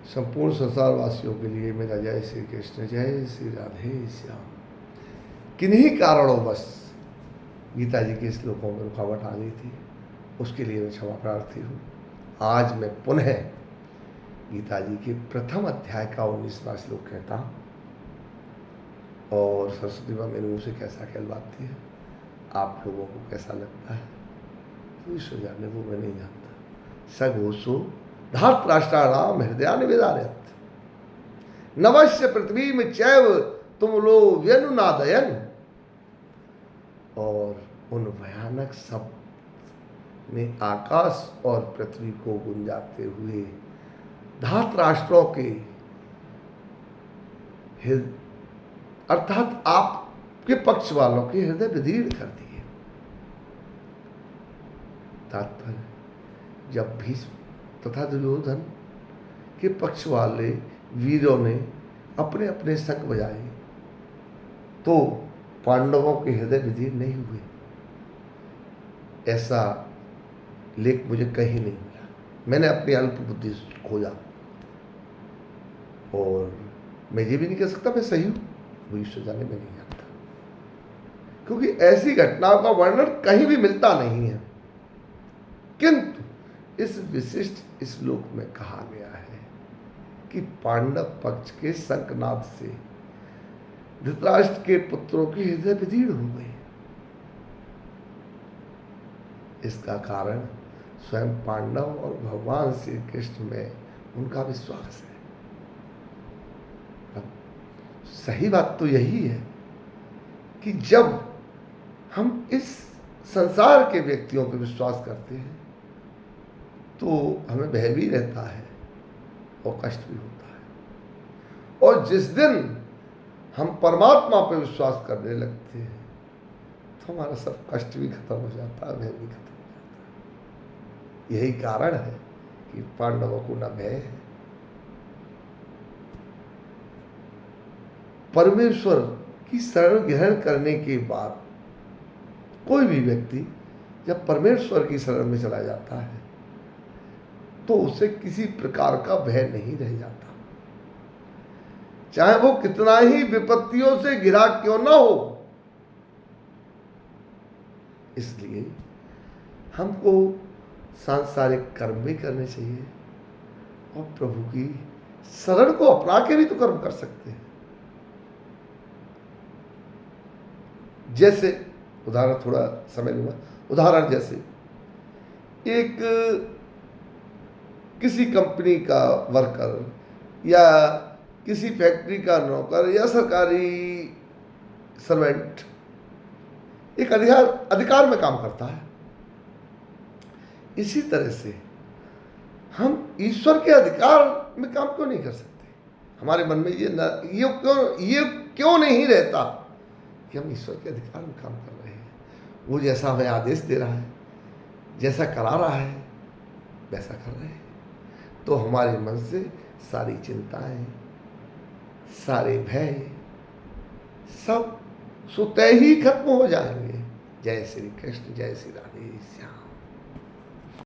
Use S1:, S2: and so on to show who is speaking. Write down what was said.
S1: संपूर्ण संसार वासियों के लिए मेरा जय श्री कृष्ण, जय श्री राधे श्याम। किन्हीं कारणोंवश गीता जी के श्लोकों में रुकावट आ गई थी, उसके लिए मैं क्षमा प्रार्थी हूँ। आज मैं पुनः गीता जी के प्रथम अध्याय का 19वां श्लोक कहता हूँ, और सरस्वती माँ मेरे मुँह से कैसा कहलवाती है, आप लोगों को कैसा लगता है तो ईश्वर जाने, वो मैं नहीं जानता। सघोषो धार्तराष्ट्राणाम हृदयानिवेदारयत् नवस्य पृथ्वी में चैव तुम लो व्यनुनादयन। और उन भयानक शब्द ने आकाश और पृथ्वी को गुंजाते हुए धार्तराष्ट्रों के अर्थात आपके पक्ष वालों के हृदय विदीर्ण कर दिए। तात्पर्य, जब भीष्म तथा दुर्योधन के पक्ष वाले वीरों ने अपने अपने शंख बजाए तो पांडवों के हृदय विदीर्ण नहीं हुए। ऐसा लेख मुझे कहीं नहीं मिला। मैंने अपनी अल्प बुद्धि खोजा, और मैं ये भी नहीं कह सकता मैं सही हूँ, वो ईश्वर जाने में नहीं जानता, क्योंकि ऐसी घटनाओं का वर्णन कहीं भी मिलता नहीं है। किंतु इस विशिष्ट श्लोक में कहा गया है कि पांडव पक्ष के शंखनाद से धृतराष्ट्र के पुत्रों की हृदय विदीर्ण हो गई। इसका कारण स्वयं पांडव और भगवान श्री कृष्ण में उनका विश्वास है। अब सही बात तो यही है कि जब हम इस संसार के व्यक्तियों पर विश्वास करते हैं तो हमें भय भी रहता है और कष्ट भी होता है, और जिस दिन हम परमात्मा पर विश्वास करने लगते हैं तो हमारा सब कष्ट भी खत्म हो जाता है, भय भी खत्म हो जाता है। यही कारण है कि पांडवों को न भय है। परमेश्वर की शरण ग्रहण करने के बाद कोई भी व्यक्ति जब परमेश्वर की शरण में चला जाता है तो उसे किसी प्रकार का भय नहीं रह जाता, चाहे वो कितना ही विपत्तियों से घिरा क्यों ना हो। इसलिए हमको सांसारिक कर्म भी करने चाहिए और प्रभु की शरण को अपना के भी तो कर्म कर सकते हैं। जैसे उदाहरण, थोड़ा समय लूंगा, उदाहरण जैसे एक किसी कंपनी का वर्कर या किसी फैक्ट्री का नौकर या सरकारी सर्वेंट एक अधिकार में काम करता है। इसी तरह से हम ईश्वर के अधिकार में काम क्यों नहीं कर सकते? हमारे मन में ये क्यों नहीं रहता कि हम ईश्वर के अधिकार में काम कर रहे हैं? वो जैसा हमें आदेश दे रहा है, जैसा करा रहा है, वैसा कर रहे हैं, तो हमारे मन से सारी चिंताएं, सारे भय सब स्वतः ही खत्म हो जाएंगे। जय श्री कृष्ण, जय श्री राधे श्याम।